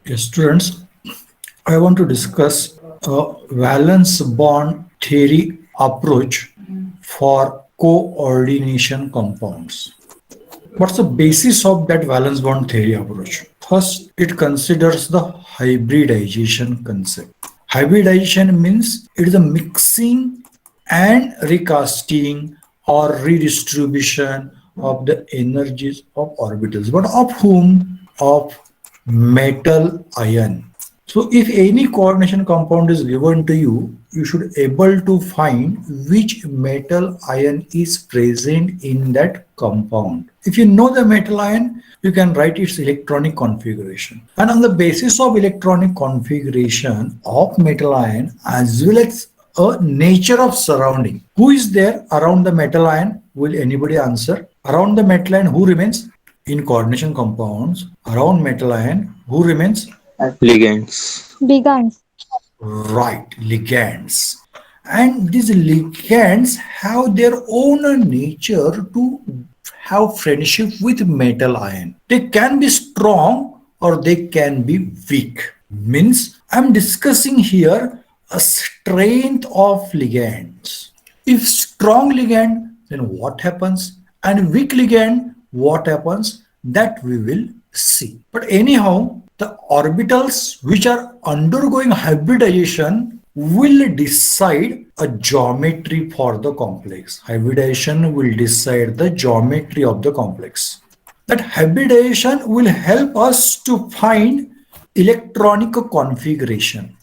Yes, students, I want to discuss a valence bond theory approach for coordination compounds. What's the basis of that valence bond theory approach? First, it considers the hybridization concept. Hybridization means it is a mixing and recasting or redistribution of the energies of orbitals. But of whom? Of metal ion. So if any coordination compound is given to you, you should able to find which metal ion is present in that compound. If you know the metal ion, you can write its electronic configuration. And on the basis of electronic configuration of metal ion as well as a nature of surrounding. Who is there around the metal ion? Will anybody answer? Around the metal ion, who remains? In coordination compounds, around metal ion, who remains? Ligands. Ligands. Right, ligands. And these ligands have their own nature to have friendship with metal ion. They can be strong or they can be weak. Means I'm discussing here a strength of ligands. If strong ligand, then what happens? And weak ligand, what happens? That we will see. But anyhow, the orbitals which are undergoing hybridization will decide a geometry for the complex. Hybridization will decide the geometry of the complex. That hybridization will help us to find electronic configuration.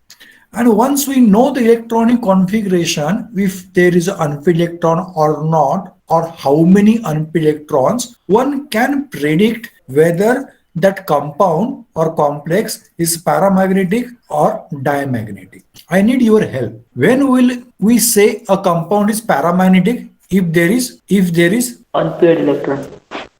And once we know the electronic configuration, if there is an unfilled electron or not, or how many unfilled electrons, one can predict whether that compound or complex is paramagnetic or diamagnetic. I need your help. When will we say a compound is paramagnetic? If there is Unpaired electron.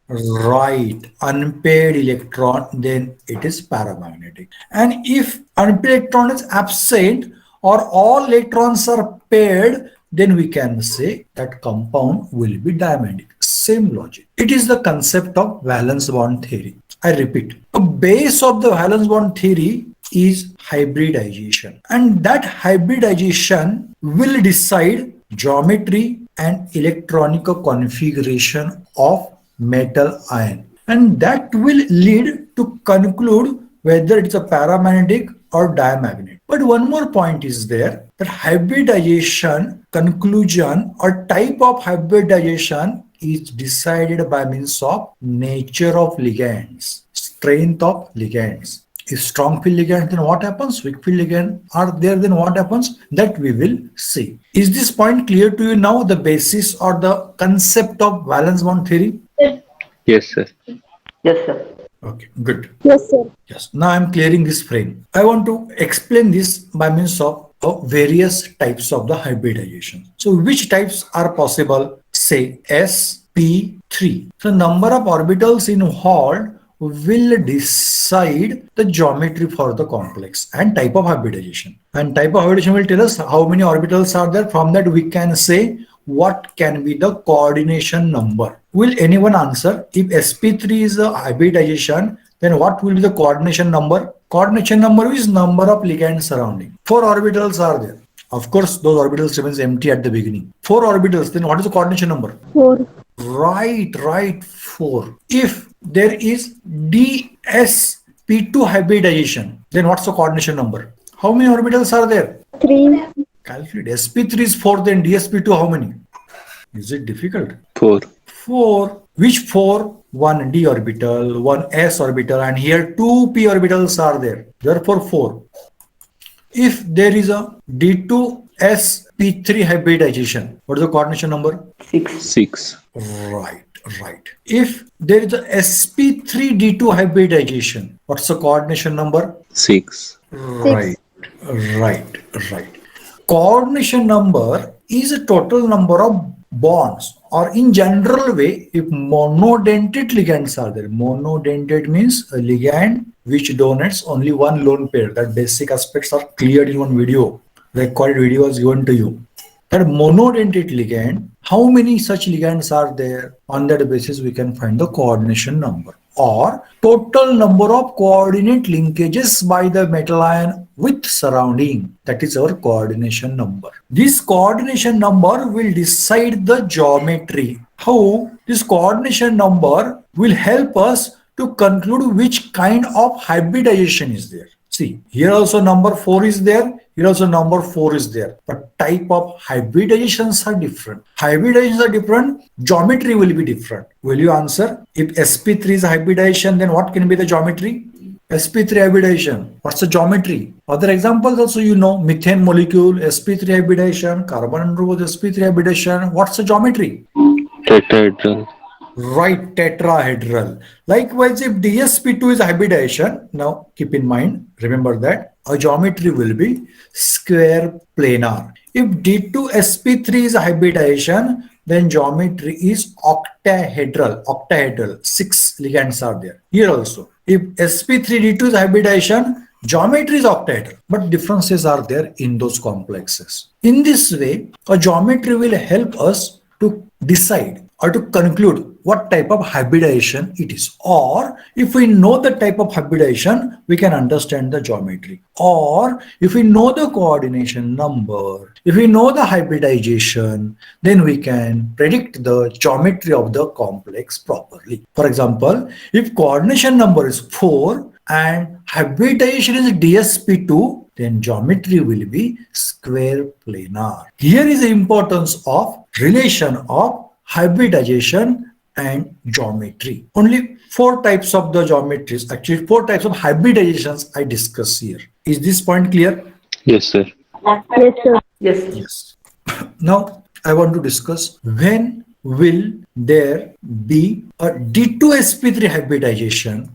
right unpaired electron, then it is paramagnetic. And if unpaired electron is absent or all electrons are paired, then we can say that compound will be diamagnetic. Same logic. It is the concept of valence bond theory. I repeat, the base of the valence bond theory is hybridization. And that hybridization will decide geometry and electronic configuration of metal ion. And that will lead to conclude whether it's a paramagnetic or diamagnetic. But one more point is there, that hybridization conclusion or type of hybridization is decided by means of nature of ligands, strength of ligands. If strong field ligand, then what happens? Weak field ligand are there, then what happens? That we will see. Is this point clear to you now, the basis or the concept of valence bond theory? Yes, sir. Yes, sir. Okay, good. Yes, sir. Yes, now I'm clearing this frame. I want to explain this by means of various types of the hybridization. So which types are possible? Say sp3. So number of orbitals involved will decide the geometry for the complex and type of hybridization. And type of hybridization will tell us how many orbitals are there. From that we can say what can be the coordination number. Will anyone answer? If sp3 is a hybridization, then what will be the coordination number? Coordination number is number of ligands surrounding. 4 orbitals are there. Of course, those orbitals remains empty at the beginning. 4 orbitals, then what is the coordination number? 4. Right, 4. If there is dsp2 hybridization, then what's the coordination number? How many orbitals are there? 3. Calculate. sp3 is 4, then dsp2 how many? Is it difficult? 4. 4. Which 4? 1 d orbital, 1 s orbital, and here 2 p orbitals are there. Therefore 4. If there is a d2sp3 hybridization, what is the coordination number? 6. Right. If there is a sp3 d2 hybridization, what's the coordination number? 6. Right. Coordination number is a total number of bonds, or in general way, if monodentate ligands are there. Monodentate means a ligand which donates only one lone pair. That basic aspects are cleared in one video. Recorded video was given to you. That monodentate ligand, how many such ligands are there? On that basis, we can find the coordination number. or total number of coordinate linkages by the metal ion with surrounding. That is our coordination number. This coordination number will decide the geometry. How? This coordination number will help us to conclude which kind of hybridization is there. See, here also number 4 is there, here also number 4 is there, but type of hybridizations are different. Hybridizations are different, geometry will be different. Will you answer? If sp3 is hybridization, then what can be the geometry? sp3 hybridization. What's the geometry? Other examples also you know, methane molecule, sp3 hybridization, carbon nanotubes, sp3 hybridization. What's the geometry? Tetrahedral. Right, tetrahedral. Likewise, if dsp2 is hybridization, now keep in mind, remember that a geometry will be square planar. If d2sp3 is hybridization, then geometry is octahedral. Octahedral, 6 ligands are there. Here also, if sp3d2 is hybridization, geometry is octahedral, but differences are there in those complexes. In this way, a geometry will help us to decide or to conclude what type of hybridization it is. Or if we know the type of hybridization, we can understand the geometry. Or if we know the coordination number, if we know the hybridization, then we can predict the geometry of the complex properly. For example, if coordination number is 4 and hybridization is dsp2, then geometry will be square planar. Here is the importance of relation of hybridization and geometry. Only 4 types of the geometries, actually 4 types of hybridizations I discuss here. Is this point clear? Yes, sir. Yes, sir. Yes. Yes. Now I want to discuss when will there be a D2sp3 hybridization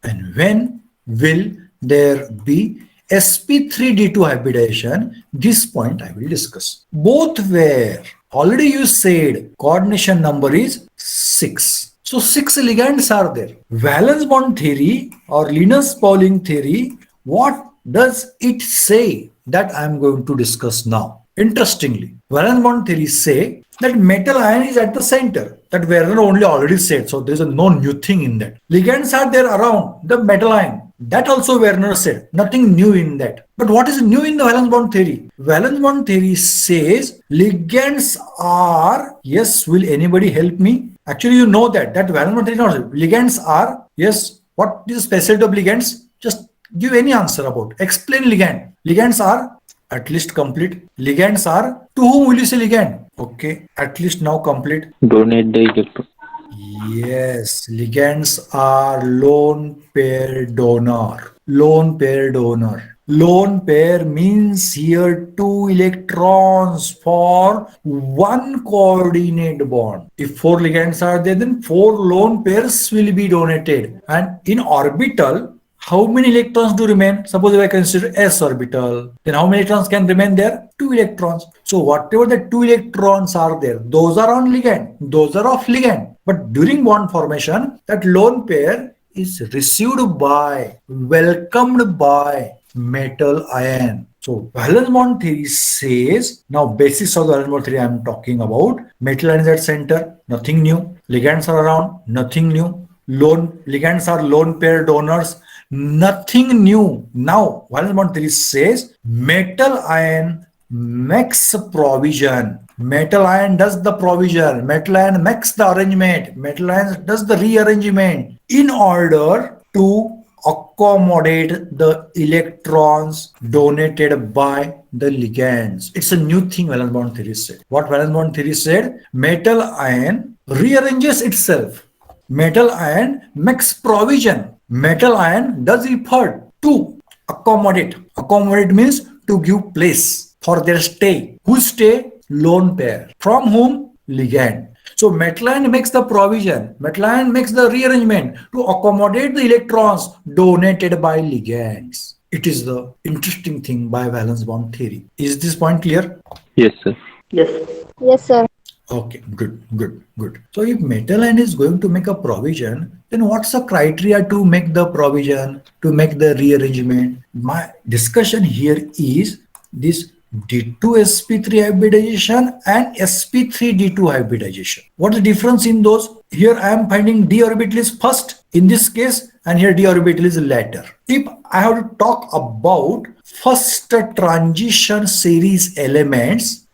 and when will there be sp3d2 hybridization. This point I will discuss. Both were already you said coordination number is 6. So 6 ligands are there. Valence bond theory or Linus Pauling theory, what does it say? That I am going to discuss now. Interestingly, valence bond theory say that metal ion is at the center. That Werner only already said. So there is no new thing in that. Ligands are there around the metal ion. That also Werner said. Nothing new in that. But what is new in the valence bond theory? Valence bond theory says ligands are, yes, will anybody help me? Actually, you know that valence bond theory not ligands are, yes, what is the specialty of ligands? Just give any answer about. Explain ligand. Ligands are at least complete. Ligands are, to whom will you say ligand? Okay, at least now complete. Donate the electron. Yes, ligands are lone pair donor. Lone pair donor. Lone pair means here 2 electrons for 1 coordinate bond. If 4 ligands are there, then 4 lone pairs will be donated. And in orbital, how many electrons do remain? Suppose if I consider s orbital, then how many electrons can remain there? 2 electrons. So whatever the 2 electrons are there, those are on ligand, those are off ligand. But during bond formation, that lone pair is received by, welcomed by metal ion. So valence bond theory says, now basis of the valence bond theory I am talking about, metal ion is at center, nothing new. Ligands are around, nothing new. Ligands are lone pair donors, nothing new. Now valence bond theory says metal ion makes provision. Metal ion does the provision. Metal ion makes the arrangement. Metal ion does the rearrangement in order to accommodate the electrons donated by the ligands. It's a new thing valence bond theory said. What valence bond theory said? Metal ion rearranges itself. Metal ion makes provision. Metal ion does effort to accommodate. Accommodate means to give place for their stay. Who stay? Lone pair. From whom? Ligand. So metal ion makes the provision. Metal ion makes the rearrangement to accommodate the electrons donated by ligands. It is the interesting thing by valence bond theory. Is this point clear? Yes, sir. Yes. Yes, sir. Okay, good. So if metal ion is going to make a provision, then what's the criteria to make the provision, to make the rearrangement? My discussion here is this D2sp3 hybridization and sp3d2 hybridization. What is the difference in those? Here I am finding d orbital is first in this case, and here d orbital is later. If I have to talk about first transition series elements,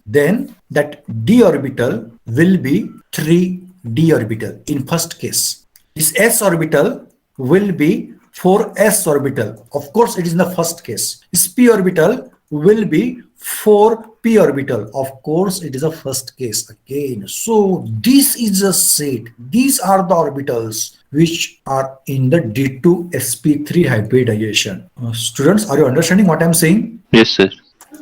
then that d orbital will be 3d orbital in first case. This s orbital will be 4s orbital. Of course, it is in the first case. This p orbital will be 4p orbital. Of course, it is a first case again. So this is a set. These are the orbitals which are in the D2sp3 hybridization. Students, are you understanding what I am saying? Yes, sir.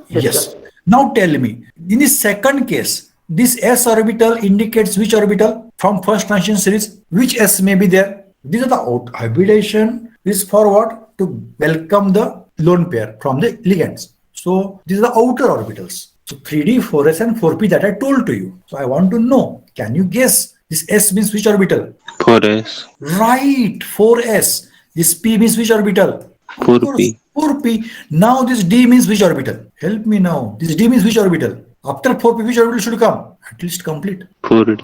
Yes. Now tell me, in the second case, this s orbital indicates which orbital from first transition series, which s may be there. These are the hybridization is for what? To welcome the lone pair from the ligands. So these are the outer orbitals. So 3D, 4s and 4p that I told to you. So I want to know, can you guess this s means which orbital? 4s. Right, 4s. This p means which orbital? Of course, 4p. 4p. Now this d means which orbital? Help me now. This d means which orbital? After 4p, which orbital should come? At least complete. 4d.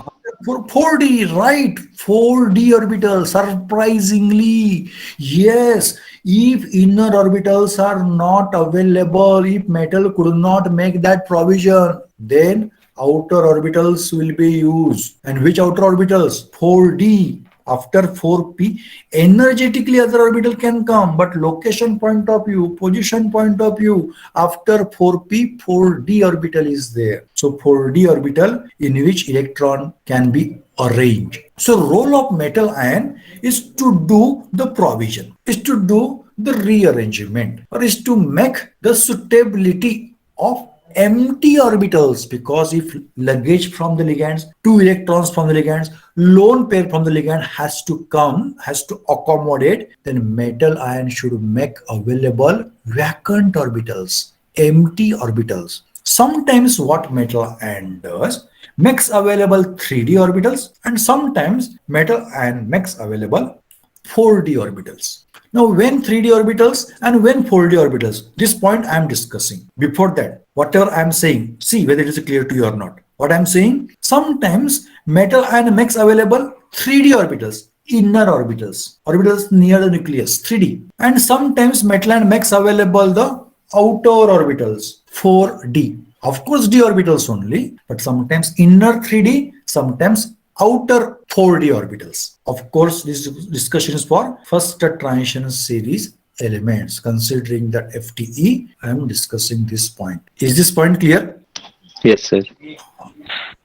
4D, right? 4D orbital. Surprisingly, yes. If inner orbitals are not available, if metal could not make that provision, then outer orbitals will be used. And which outer orbitals? 4D. After 4p, energetically other orbital can come, but location point of view, position point of view, after 4p, 4d orbital is there. So 4d orbital in which electron can be arranged. So role of metal ion is to do the provision, is to do the rearrangement, or is to make the suitability of empty orbitals, because if luggage from the ligands, 2 electrons from the ligands, lone pair from the ligand has to come, has to accommodate, then metal ion should make available vacant orbitals, empty orbitals. Sometimes what metal ion does, makes available 3D orbitals, and sometimes metal ion makes available 4D orbitals. Now, when 3D orbitals and when 4D orbitals, this point I am discussing. Before that, whatever I am saying, see whether it is clear to you or not. What I am saying, sometimes metal ion makes available 3D orbitals, inner orbitals, orbitals near the nucleus, 3D. And sometimes metal ion makes available the outer orbitals, 4D. Of course, d orbitals only, but sometimes inner 3D, sometimes outer 4D orbitals. Of course, this discussion is for first transition series elements. Considering that FTE, I am discussing this point. Is this point clear? Yes, sir. Yes,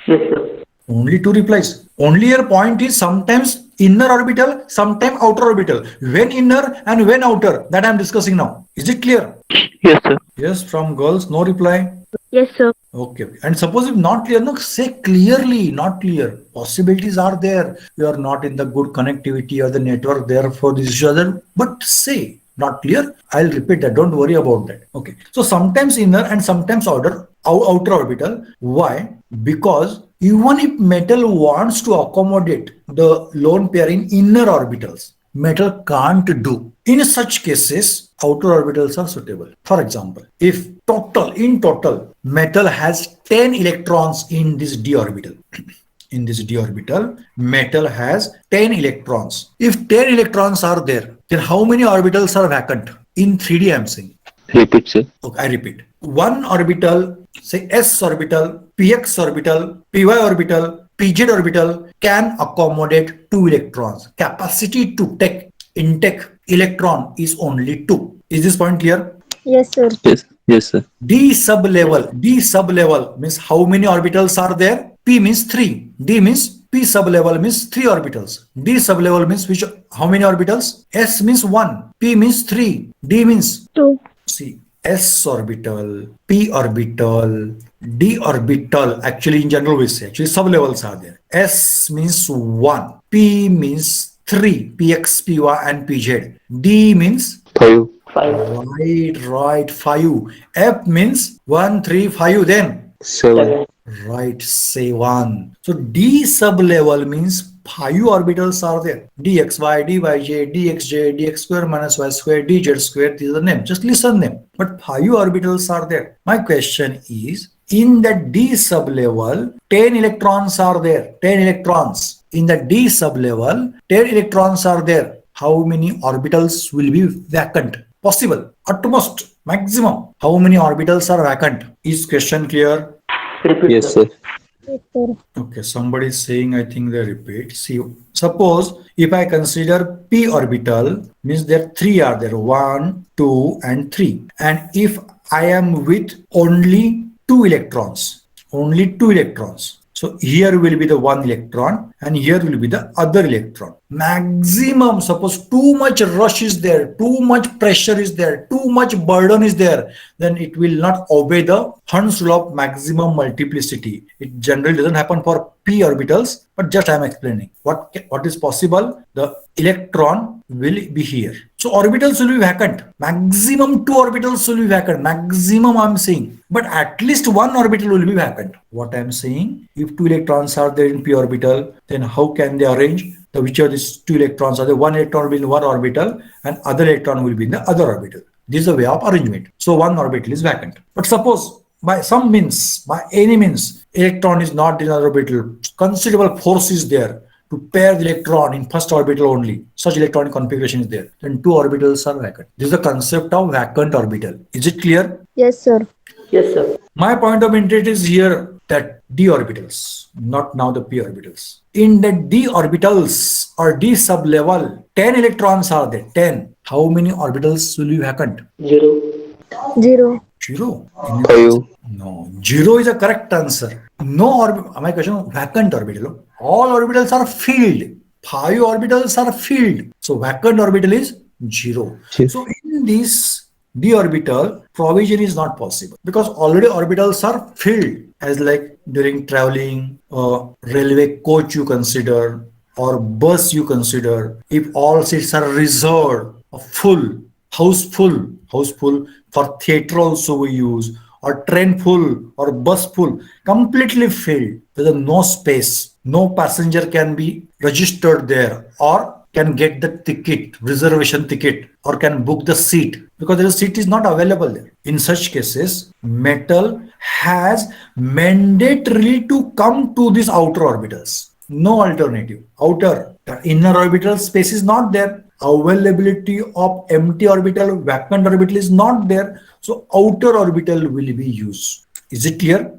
sir. Only 2 replies. Only your point is sometimes inner orbital, sometimes outer orbital. When inner and when outer, that I am discussing now. Is it clear? Yes, sir. Yes, from girls, no reply. Yes, sir. Okay. And suppose if not clear, no, say clearly, not clear. Possibilities are there. You are not in the good connectivity or the network there for this issue other, but say not clear. I'll repeat that. Don't worry about that. Okay. So sometimes inner and sometimes outer orbital. Why? Because even if metal wants to accommodate the lone pair in inner orbitals, metal can't do. In such cases, outer orbitals are suitable. For example, if in total, metal has 10 electrons in this d orbital. In this d orbital, metal has 10 electrons. If 10 electrons are there, then how many orbitals are vacant? In 3D, I'm saying. Repeat, sir. Okay, I repeat. One orbital, say S orbital, Px orbital, Py orbital, Pz orbital can accommodate 2 electrons. Capacity to intake electron is only 2. Is this point clear? Yes, sir. Yes. Yes, sir. D sublevel means how many orbitals are there? P means 3. D means P sublevel means 3 orbitals. D sublevel means how many orbitals? S means 1. P means 3. D means 2. see. S orbital, P orbital, D orbital. Actually, in general, we say actually sublevels are there. S means 1, P means 3, Px, Py, and Pz. D means 5. 5. right, 5. F means 1, 3, 5. Then 7. right, 7. So D sublevel means 5 orbitals are there. dxy, dyj, dxj, dx square minus y square, dz square. These are the names. Just listen them. But 5 orbitals are there. My question is, in the d sublevel, 10 electrons are there. 10 electrons. In the d sublevel, 10 electrons are there. How many orbitals will be vacant? Possible. Utmost. Maximum. How many orbitals are vacant? Is question clear? Repeat, Yes, sir. sir. Yes, sir. Okay, somebody is saying, I think they repeat. See, suppose if I consider p orbital, means there three are there, 1, 2, and 3. And if I am with only two electrons. So here will be the one electron and here will be the other electron. Maximum, suppose too much rush is there, too much pressure is there, too much burden is there, then it will not obey the Hund's law of maximum multiplicity. It generally doesn't happen for p orbitals, but just I am explaining what is possible. The electron will be here. So orbitals will be vacant. Maximum two orbitals will be vacant. Maximum I am saying. But at least one orbital will be vacant. What I am saying, if two electrons are there in p orbital, then how can they arrange? Which of these two electrons are there? One electron will be in one orbital and other electron will be in the other orbital. This is a way of arrangement. So one orbital is vacant. But suppose by some means, by any means, electron is not in other orbital, considerable force is there to pair the electron in first orbital only. Such electronic configuration is there. Then two orbitals are vacant. This is the concept of vacant orbital. Is it clear? Yes, sir. Yes, sir. My point of interest is here that d orbitals, not now the p orbitals. In the d orbitals or d sublevel, 10 electrons are there. 10. How many orbitals will be vacant? 0. 0. 0. 5. No. 0 is a correct answer. No orbital. My question, vacant orbital. All orbitals are filled. 5 orbitals are filled. So vacant orbital is 0. Yes. So in this d orbital, provision is not possible because already orbitals are filled, as like during traveling, railway coach you consider or bus you consider. If all seats are reserved, full, house full for theater also we use, or train full or bus full, completely filled. There's no space. No passenger can be registered there or can get the ticket, reservation ticket, or can book the seat because the seat is not available there. In such cases, metal has mandatorily to come to these outer orbitals. No alternative. Outer, the inner orbital space is not there. Availability of empty orbital, vacant orbital is not there. So outer orbital will be used. Is it clear?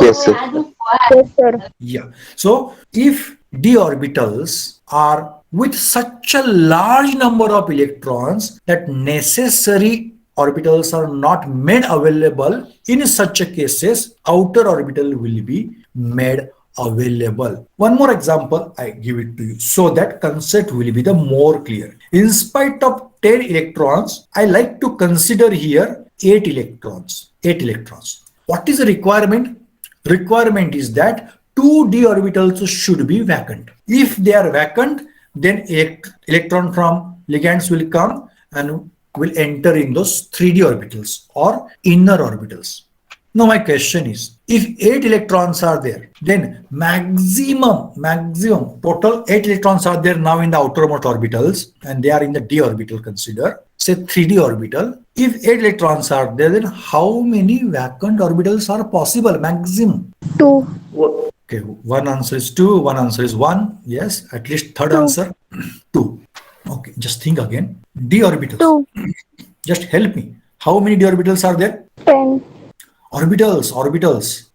Yes, sir. Yes, sir. Yeah. So if d orbitals are with such a large number of electrons that necessary orbitals are not made available, in such a cases, outer orbital will be made available. One more example I give it to you so that concept will be the more clear. In spite of 10 electrons, I like to consider here 8 electrons. 8 electrons. What is the requirement? Requirement is that 2d orbitals should be vacant. If they are vacant, then electron from ligands will come and will enter in those 3d orbitals or inner orbitals. Now my question is, if 8 electrons are there, then maximum total 8 electrons are there now in the outermost orbitals and they are in the d orbital, consider, say 3d orbital. If 8 electrons are there, then how many vacant orbitals are possible? Maximum. 2. Okay, one answer is 2, one answer is 1. Yes, at least third 2. answer 2. Okay, just think again. D orbitals. 2. Just help me. How many d orbitals are there? 10. Orbitals.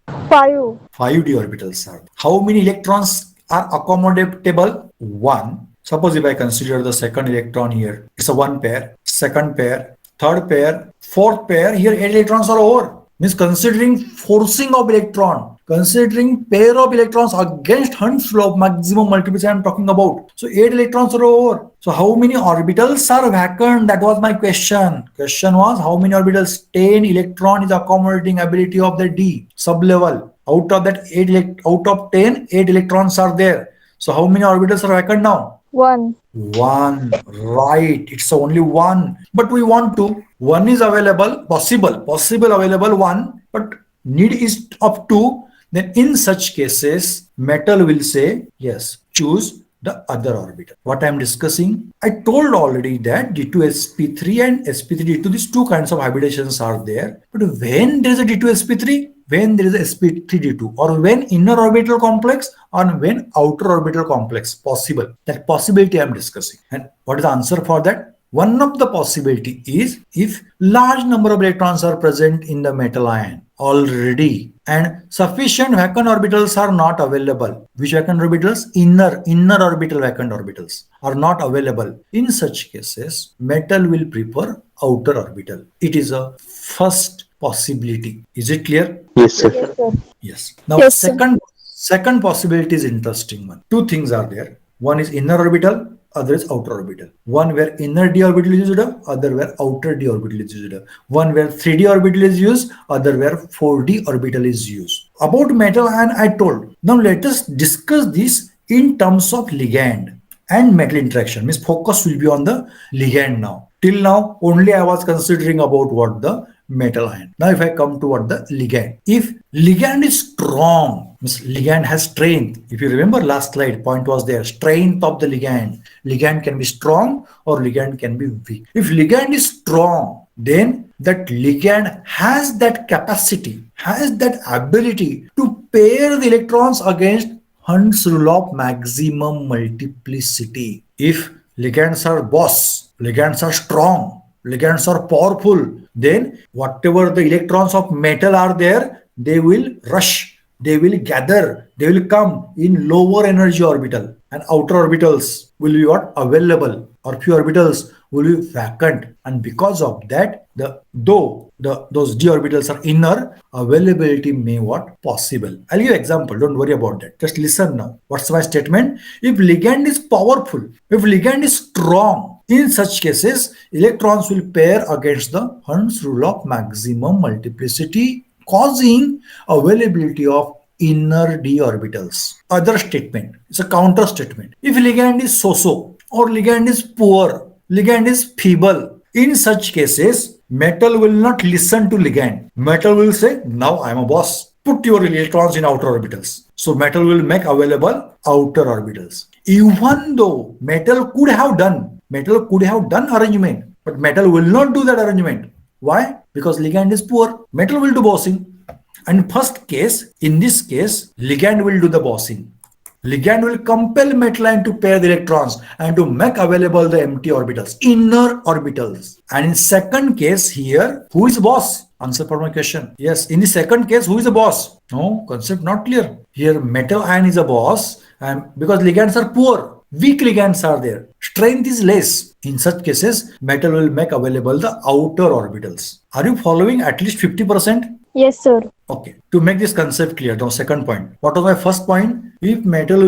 5. 5d orbitals are. How many electrons are accommodatable? 1. Suppose if I consider the second electron here, it's a 1 pair, second pair, third pair, fourth pair, here 8 electrons are over. Means considering forcing of electron, considering pair of electrons against Hund's law of maximum multiplicity I'm talking about. So 8 electrons are over. So how many orbitals are vacant? That was my question. Question was how many orbitals? 10 electron is accommodating ability of the D sublevel. Out of that out of 10, 8 electrons are there. So how many orbitals are vacant now? 1. 1. Right. It's only 1. But we want to. 1 is available, possible available 1, but need is of 2. Then in such cases, metal will say, yes, choose the other orbital. What I am discussing? I told already that D2sp3 and sp3d2, these two kinds of hybridizations are there. But when there is a D2sp3, when there is a sp3d2, or when inner orbital complex, or when outer orbital complex possible, that possibility I am discussing. And what is the answer for that? One of the possibility is if large number of electrons are present in the metal ion already and sufficient vacant orbitals are not available. Which vacant orbitals? Inner orbital vacant orbitals are not available. In such cases, metal will prefer outer orbital. It is a first possibility. Is it clear? Yes, sir. Yes, sir. Yes. Now, Yes, sir. second possibility is interesting one. Two things are there. One is inner orbital, other is outer orbital. One where inner d orbital is used, other where outer d orbital is used. One where 3d orbital is used, other where 4d orbital is used. About metal ion, I told. Now let us discuss this in terms of ligand and metal interaction. Means focus will be on the ligand now. Till now, only I was considering about what the metal ion. Now, if I come to what the ligand, if ligand is strong, means ligand has strength. If you remember last slide, point was there, strength of the ligand. Ligand can be strong or ligand can be weak. If ligand is strong, then that ligand has that capacity, has that ability to pair the electrons against Hund's rule of maximum multiplicity. If ligands are boss, ligands are strong, ligands are powerful, then whatever the electrons of metal are there, they will rush, they will gather, they will come in lower energy orbital, and outer orbitals will be what? Available, or few orbitals will be vacant, and because of that, those d orbitals are inner, availability may what? Possible. I'll give example, don't worry about that. Just listen now. What's my statement? If ligand is powerful, if ligand is strong, in such cases, electrons will pair against the Hund's rule of maximum multiplicity, causing availability of inner d orbitals. Other statement is a counter statement. If ligand is so-so, or ligand is poor, ligand is feeble, in such cases, metal will not listen to ligand. Metal will say, now I am a boss. Put your electrons in outer orbitals. So metal will make available outer orbitals. Even though metal could have done arrangement, but metal will not do that arrangement. Why? Because ligand is poor. Metal will do bossing. And first case, in this case, ligand will do the bossing. Ligand will compel metal ion to pair the electrons and to make available the empty orbitals, inner orbitals. And in second case here, who is boss? Answer for my question. Yes, in the second case, who is the boss? No, concept not clear. Here, metal ion is a boss, and because ligands are poor, weak ligands are there, strength is less. In such cases, metal will make available the outer orbitals. Are you following at least 50%? Yes, sir. Okay, to make this concept clear, now second point. What was my first point? If metal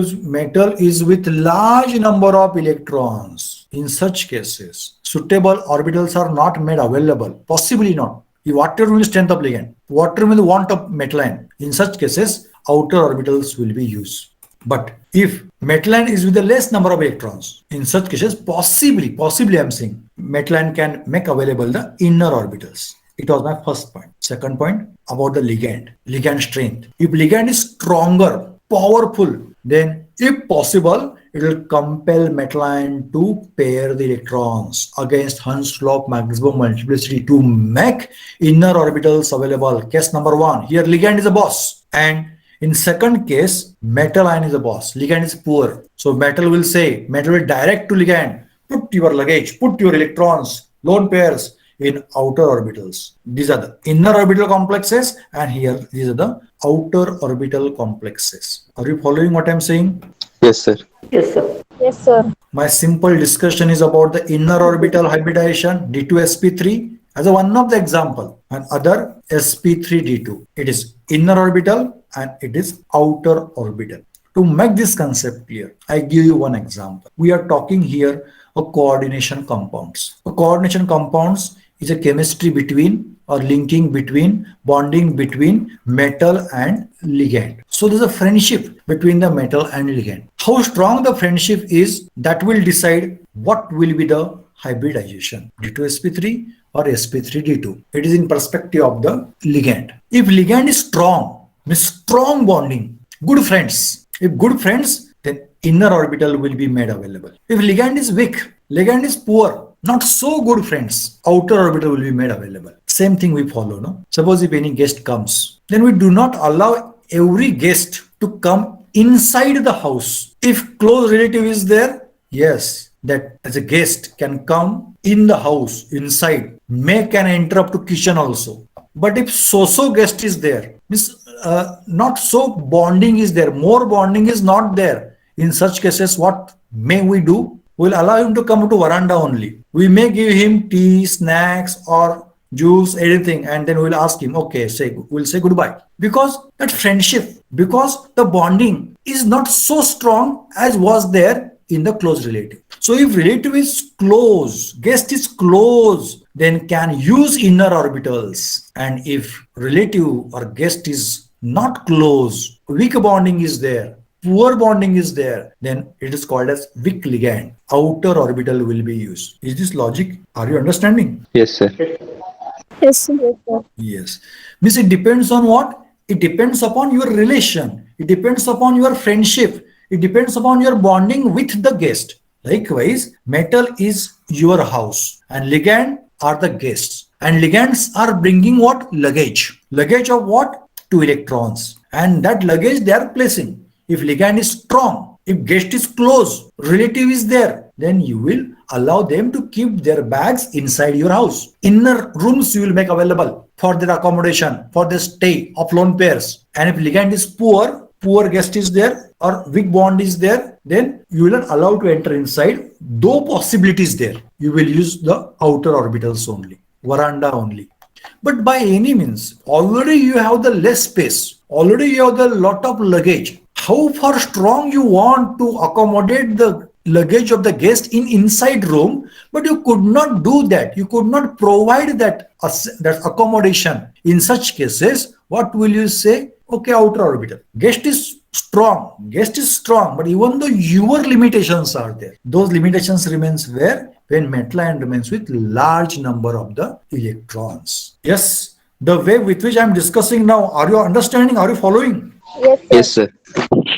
is with large number of electrons, in such cases, suitable orbitals are not made available. Possibly not. Whatever will strength of ligand, whatever will want of metal ion, in such cases, outer orbitals will be used. But if metal ion is with a less number of electrons, in such cases, possibly I'm saying, metal ion can make available the inner orbitals. It was my first point. Second point about the ligand strength. If ligand is stronger, powerful, then if possible, it will compel metal ion to pair the electrons against Hund's law of maximum multiplicity to make inner orbitals available. Case number one, here ligand is a boss, and in second case, metal ion is a boss. Ligand is poor. So metal will direct to ligand, put your luggage, put your electrons, lone pairs in outer orbitals. These are the inner orbital complexes, and here these are the outer orbital complexes. Are you following what I'm saying? Yes, sir. Yes, sir. Yes, sir. My simple discussion is about the inner orbital hybridization D2sp3 as a one of the example, and other sp3d2. It is inner orbital and it is outer orbital. To make this concept clear, I give you one example. We are talking here of coordination compounds. Coordination compounds is a chemistry between or linking between, bonding between metal and ligand. So there's a friendship between the metal and ligand. How strong the friendship is, that will decide what will be the hybridization, D2sp3 or sp3d2. It is in perspective of the ligand. If ligand is strong, means strong bonding, good friends. If good friends, then inner orbital will be made available. If ligand is weak, ligand is poor, not so good friends, outer orbital will be made available. Same thing we follow, no? Suppose if any guest comes, then we do not allow every guest to come inside the house. If close relative is there, yes, that as a guest can come in the house inside, may can enter up to kitchen also. But if so guest is there, means not so bonding is there, more bonding is not there. In such cases, what may we do? We'll allow him to come to veranda only. We may give him tea, snacks, or juice, anything, and then we'll ask him, okay, we'll say goodbye. Because that friendship, because the bonding is not so strong as was there in the close relative. So if relative is close, guest is close, then can use inner orbitals. And if relative or guest is not close, weak bonding is there, poor bonding is there, then it is called as weak ligand. Outer orbital will be used. Is this logic? Are you understanding? Yes, sir. Yes, sir. Yes. Means it depends on what? It depends upon your relation. It depends upon your friendship. It depends upon your bonding with the guest. Likewise, metal is your house and ligand are the guests. And ligands are bringing what? Luggage. Luggage of what? 2 electrons. And that luggage they are placing. If ligand is strong, if guest is close, relative is there, then you will allow them to keep their bags inside your house. Inner rooms you will make available for their accommodation, for the stay of lone pairs. And if ligand is poor guest is there or weak bond is there, then you will not allow to enter inside. Though possibility is there, you will use the outer orbitals only, veranda only. But by any means, already you have the less space, already you have the lot of luggage. How far strong you want to accommodate the luggage of the guest in inside room, but you could not do that. You could not provide that accommodation. In such cases, what will you say? Okay, outer orbital. Guest is strong, but even though your limitations are there, those limitations remains where? When metal ion remains with large number of the electrons. Yes, the way with which I am discussing now, are you understanding? Are you following? Yes, sir.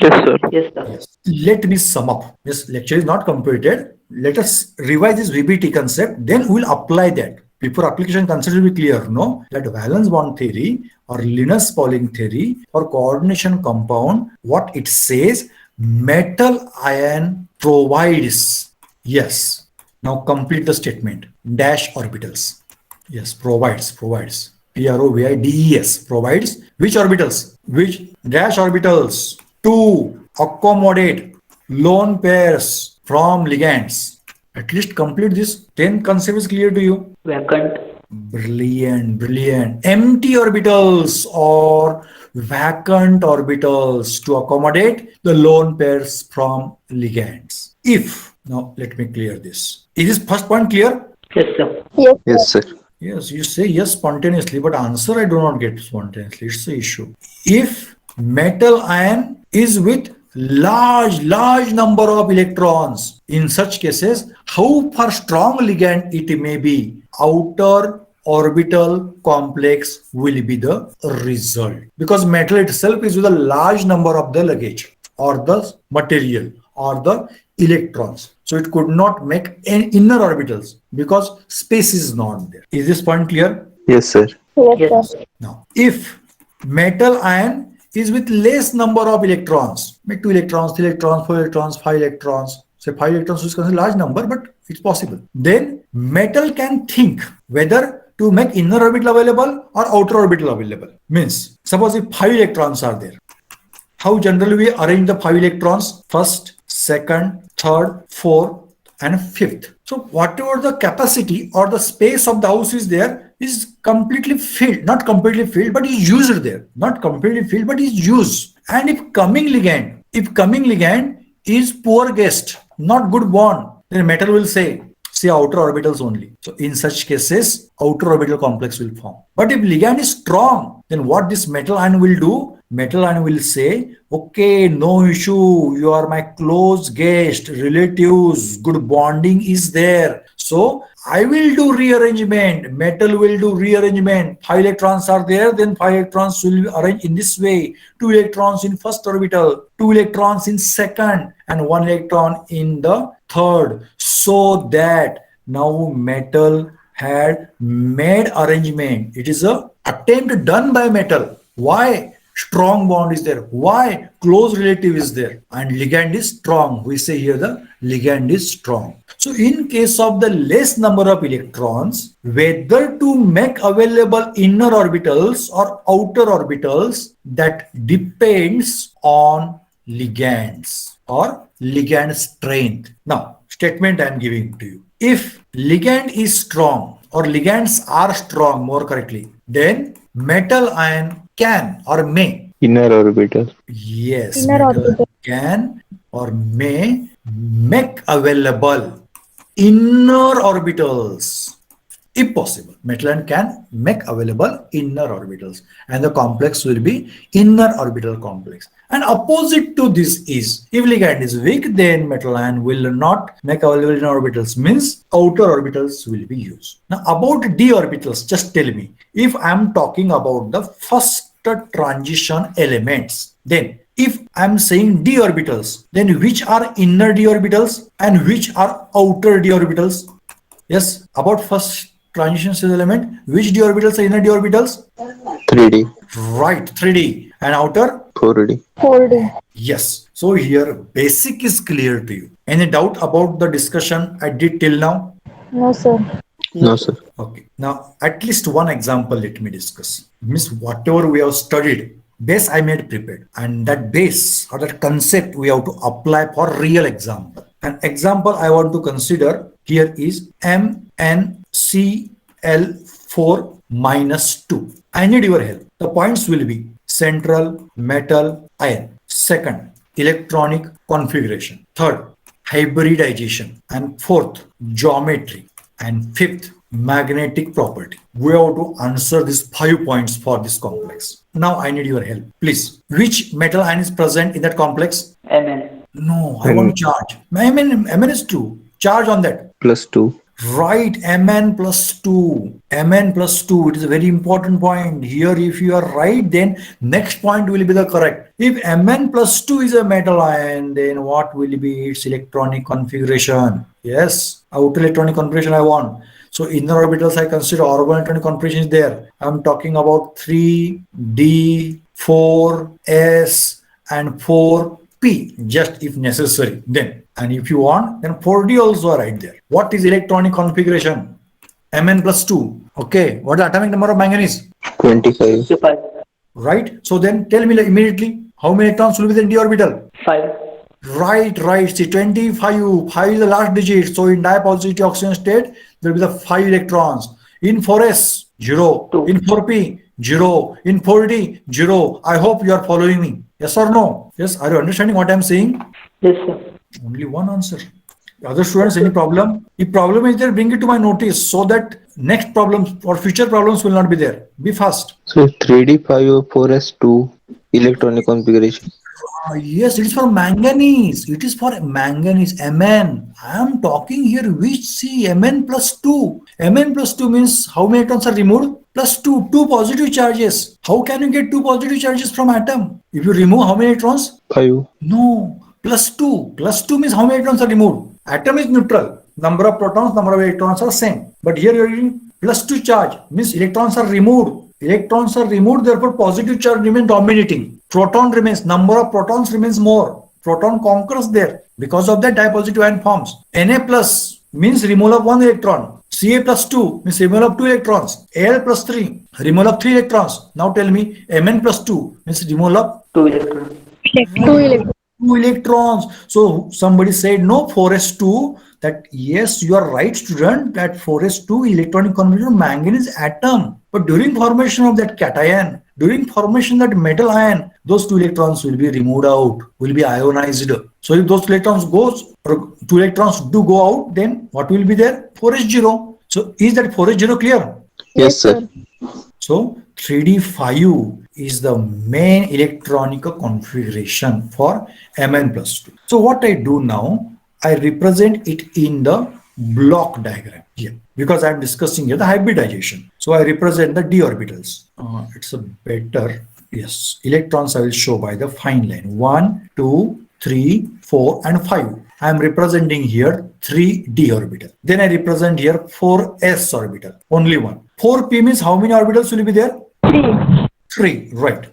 Yes, sir. Yes, sir. Yes. Let me sum up. This lecture is not completed. Let us revise this VBT concept. Then we will apply that. Before application concept will be clear, no? That valence bond theory or Linus Pauling theory or coordination compound, what it says, metal ion provides. Yes. Now complete the statement. Dash orbitals. Yes, provides. Provides. Provides which orbitals? Which dash orbitals to accommodate lone pairs from ligands. At least complete this. 10 concept is clear to you. Vacant. Brilliant. Empty orbitals or vacant orbitals to accommodate the lone pairs from ligands. If, now let me clear this. Is this first point clear? Yes, sir. Yes, sir. Yes, you say yes spontaneously, but answer I do not get spontaneously. It's the issue. If metal ion is with large number of electrons, in such cases, how far strong ligand it may be, outer orbital complex will be the result. Because metal itself is with a large number of the luggage or the material or the electrons. So it could not make any inner orbitals because space is not there. Is this point clear? Yes, sir. Yes, sir. Now, if metal ion is with less number of electrons, make 2 electrons, 3 electrons, 4 electrons, 5 electrons, say 5 electrons is considered a large number, but it's possible. Then metal can think whether to make inner orbital available or outer orbital available. Means, suppose if 5 electrons are there, how generally we arrange the 5 electrons? First, second, third, fourth, and fifth. So whatever the capacity or the space of the house is there is completely filled, not completely filled, but is used there. Not completely filled, but is used. And if coming ligand is poor guest, not good bond, then metal will say say outer orbitals only. So in such cases, outer orbital complex will form. But if ligand is strong, then what this metal ion will do? Metal ion will say, okay, no issue. You are my close guest, relatives, good bonding is there. So I will do rearrangement. Metal will do rearrangement. 5 electrons are there, then 5 electrons will be arranged in this way. 2 electrons in first orbital, 2 electrons in second, and 1 electron in the third. So that now metal had made arrangement. It is a attempt done by metal. Why? Strong bond is there. Why? Close relative is there. And ligand is strong. We say here the ligand is strong. So in case of the less number of electrons, whether to make available inner orbitals or outer orbitals, that depends on ligands or ligand strength. Now, statement I am giving to you. If ligand is strong or ligands are strong, more correctly, then metal ion can or may. Inner orbital. Yes, Inner metal orbital. can or may make available inner orbitals. If possible, metal ion can make available inner orbitals, and the complex will be inner orbital complex. And opposite to this is, if ligand is weak, then metal ion will not make available inner orbitals, means outer orbitals will be used. Now about d orbitals, just tell me, if I am talking about the first transition elements, then if I am saying d orbitals, then which are inner d orbitals and which are outer d orbitals? Yes, about first transition cell element, which d orbitals are inner d orbitals? 3D. Right, 3D. And outer? 4D. 4D. Yes. So here basic is clear to you. Any doubt about the discussion I did till now? No, sir. No, sir. Okay. Now at least one example let me discuss. Means whatever we have studied, base I made prepared, and that base or that concept we have to apply for real example. An example I want to consider here is MnCl4 minus 2. I need your help. The points will be central, metal, ion. Second, electronic configuration. Third, hybridization. And fourth, geometry. And fifth, magnetic property. We have to answer these 5 points for this complex. Now I need your help. Please, which metal ion is present in that complex? Mn. No, I want charge. Mn is 2. Charge on that. +2. Right, Mn plus 2. Mn plus 2. It is a very important point. Here, if you are right, then next point will be the correct. If Mn plus 2 is a metal ion, then what will be its electronic configuration? Yes, outer electronic configuration I want. So inner orbitals I consider orbital electronic configuration is there. I'm talking about 3d, 4s, and 4p, just if necessary. Then, and if you want, then 4d also are right there. What is electronic configuration? Mn plus 2. Okay, what is the atomic number of manganese? 25. 5. Right. So then tell me immediately, how many electrons will be in d orbital? 5. Right. See, 25. 5 is the last digit. So in dipositive oxygen state, there will be the 5 electrons. In 4s, 0. 2. In 4p, 0. In 4d, 0. I hope you are following me. Yes or no? Yes. Are you understanding what I am saying? Yes, sir. Only one answer. Other students, any problem? If problem is there, bring it to my notice so that next problems or future problems will not be there. Be fast. So 3D 5 4s2 electronic configuration. Yes, it is for manganese. It is for manganese, Mn. I am talking here which C, Mn plus 2. Mn plus 2 means how many electrons are removed? Plus 2, 2 positive charges. How can you get 2 positive charges from atom? If you remove how many electrons? 5. No, plus 2. Plus 2 means how many electrons are removed? Atom is neutral. Number of protons, number of electrons are same. But here you are using plus 2 charge, means electrons are removed. Electrons are removed, therefore positive charge remains dominating. Proton remains, number of protons remains more. Proton conquers there. Because of that, dipositive ion forms. Na plus means removal of 1 electron. Ca plus 2 means removal of 2 electrons. Al plus 3, removal of 3 electrons. Now tell me, Mn plus 2 means removal of 2 electrons. 2 electrons. 2 electrons. So somebody said no, 4s2. That yes, you are right, student, that 4s2 electronic configuration of manganese atom. But during formation of that cation, During formation that metal ion, those two electrons will be removed out, will be ionized. So if those electrons goes, or two electrons do go out, then what will be there? 4s0. So is that 4s0 clear? Yes, Yes, sir. sir. So 3D5 is the main electronic configuration for Mn plus 2. So what I do now, I represent it in the block diagram here because I'm discussing here the hybridization. So I represent the d orbitals. It's a better, yes, electrons I will show by the fine line. 1, 2, 3, 4 and 5. I am representing here 3d orbital. Then I represent here 4s orbital. Only one. 4p means how many orbitals will be there? 3. 3. Right.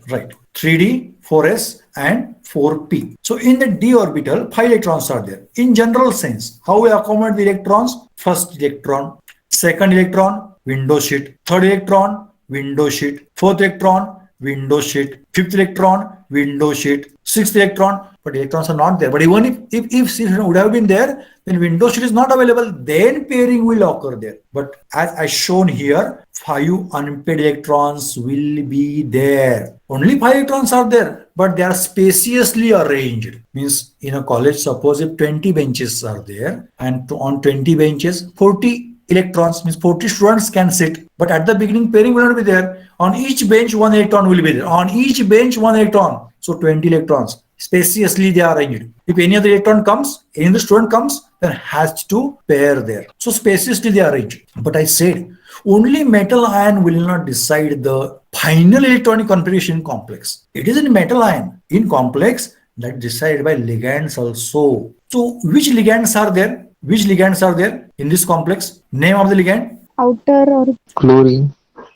3d, 4s and 4p. So in the d orbital, 5 electrons are there. In general sense, how we accommodate the electrons? First electron, second electron, window sheet, third electron, window sheet, fourth electron, window sheet, fifth electron, window sheet, sixth electron, but electrons are not there. But even if it would have been there, then window sheet is not available, then pairing will occur there. But as I shown here, 5 unpaired electrons will be there. Only 5 electrons are there, but they are spaciously arranged. Means in a college, suppose if 20 benches are there, and on 20 benches, 40 electrons means 40 students can sit, but at the beginning pairing will not be there. On each bench 1 electron will be there. On each bench 1 electron. So 20 electrons. Spaciously they are arranged. If any other electron comes, any other student comes, then has to pair there. So spaciously they are arranged. But I said only metal ion will not decide the final electronic configuration complex. It is in metal ion. In complex, that decided by ligands also. So which ligands are there? Which ligands are there in this complex? Name of the ligand? Outer or Chlorine.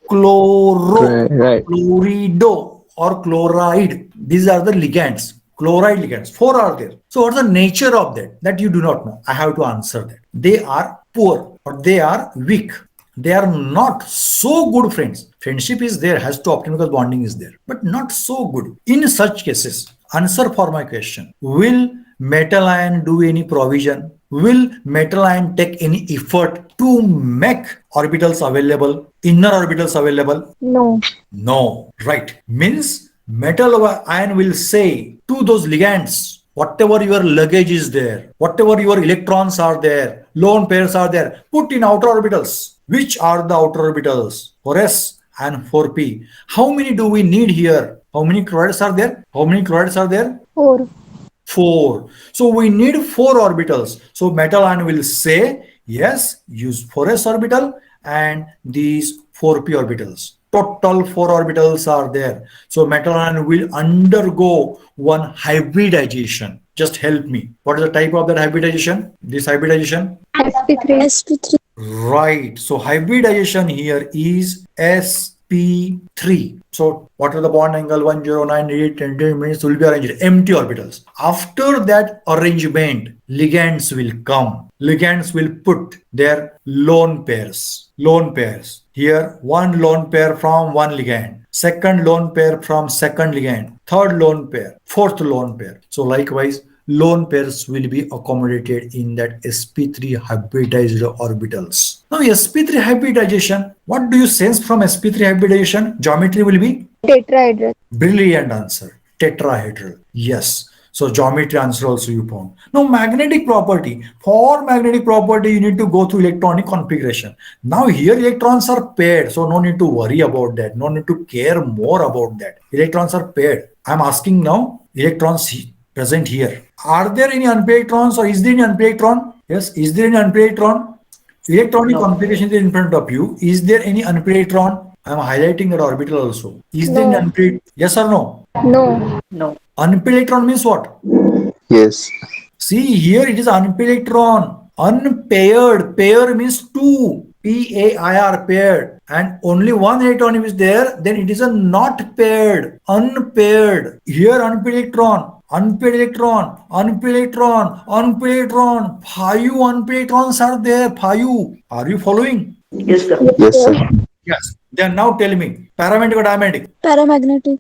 Chloro, Right. chlorido or chloride. These are the ligands. Chloride ligands. 4 are there. So what's the nature of that? That you do not know. I have to answer that. They are poor or they are weak. They are not so good friends. Friendship is there, has to optimal because bonding is there, but not so good. In such cases, answer for my question. Will metal ion do any provision? Will metal ion take any effort to make orbitals available, inner orbitals available? no? No, right. Means metal ion will say to those ligands, whatever your luggage is there, whatever your electrons are there, lone pairs are there, put in outer orbitals. Which are the outer orbitals? 4s and 4p. How many do we need here? How many chlorides are there? How many chlorides are there? 4. 4. So we need 4 orbitals. So metal ion will say, yes, use 4s orbital and these 4p orbitals. Total 4 orbitals are there. So metal ion will undergo one hybridization. Just help me. What is the type of that hybridization? This hybridization? sp3. Right. So hybridization here is sp3. So what are the bond angle? 109 20 minutes will be arranged. Empty orbitals. After that arrangement, ligands will come. Ligands will put their lone pairs. Lone pairs. Here, one lone pair from one ligand. Second lone pair from second ligand. Third lone pair. Fourth lone pair. So likewise, lone pairs will be accommodated in that sp3 hybridized orbitals. Now sp3 hybridization, what do you sense from sp3 hybridization? Geometry will be? Tetrahedral. Brilliant answer. Tetrahedral. Yes. So geometry answer also you found. Now magnetic property. For magnetic property, you need to go through electronic configuration. Now here electrons are paired. So no need to worry about that. No need to care more about that. Electrons are paired. I'm asking now electrons present here. Are there any unpaired electrons or is there any unpaired electron? Yes. Is there any unpaired electron? Electronic configuration is in front of you. Is there any unpaired electron? I am highlighting that orbital also. Is there any No. unpaired? Yes or no? No. Unpaired electron means what? Yes. See here it is unpaired electron. Unpaired. Pair means two. P-A-I-R paired. And only one electron is there, then it is a not paired. Unpaired. Here unpaired electron. Unpaired electron. Unpaired electron. Unpaired electron. 5 unpaired electrons are there. 5. Are you following? Yes, Yes, sir. Yes. Then now tell me. Paramagnetic or diamagnetic? Paramagnetic.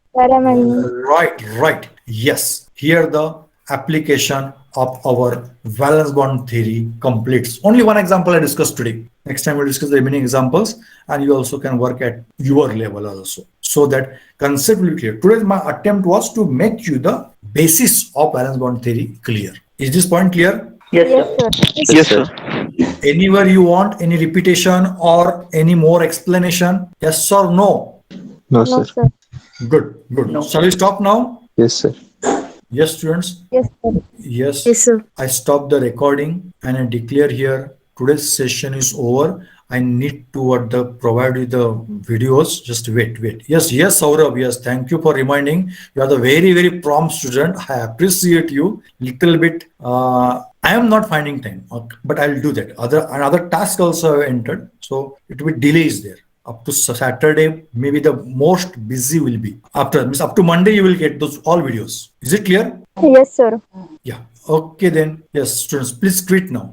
Right. Yes. Here the application of our valence bond theory completes. Only one example I discussed today. Next time we'll discuss the remaining examples and you also can work at your level also. so that concept will be clear. Today my attempt was to make you the basis of valence bond theory clear. Is this point clear? Yes, Yes, sir. sir. Yes, sir. Anywhere you want any repetition or any more explanation? Yes or no? No, No, sir. sir. Good, good. No. Shall we stop now? Yes, sir. Yes, students. Yes, sir. Yes. Yes, sir. I stop the recording and I declare here today's session is over. I need to provide you the videos. Just wait. Yes, Saurabh. Yes, thank you for reminding. You are the very prompt student. I appreciate you. Little bit. I am not finding time, okay, but I'll do that. Another task also I entered, so it will be delays there. Up to Saturday, maybe the most busy will be. After means up to Monday, you will get those all videos. Is it clear? Yes, sir. Yeah. Okay then. Yes, students, please quit now.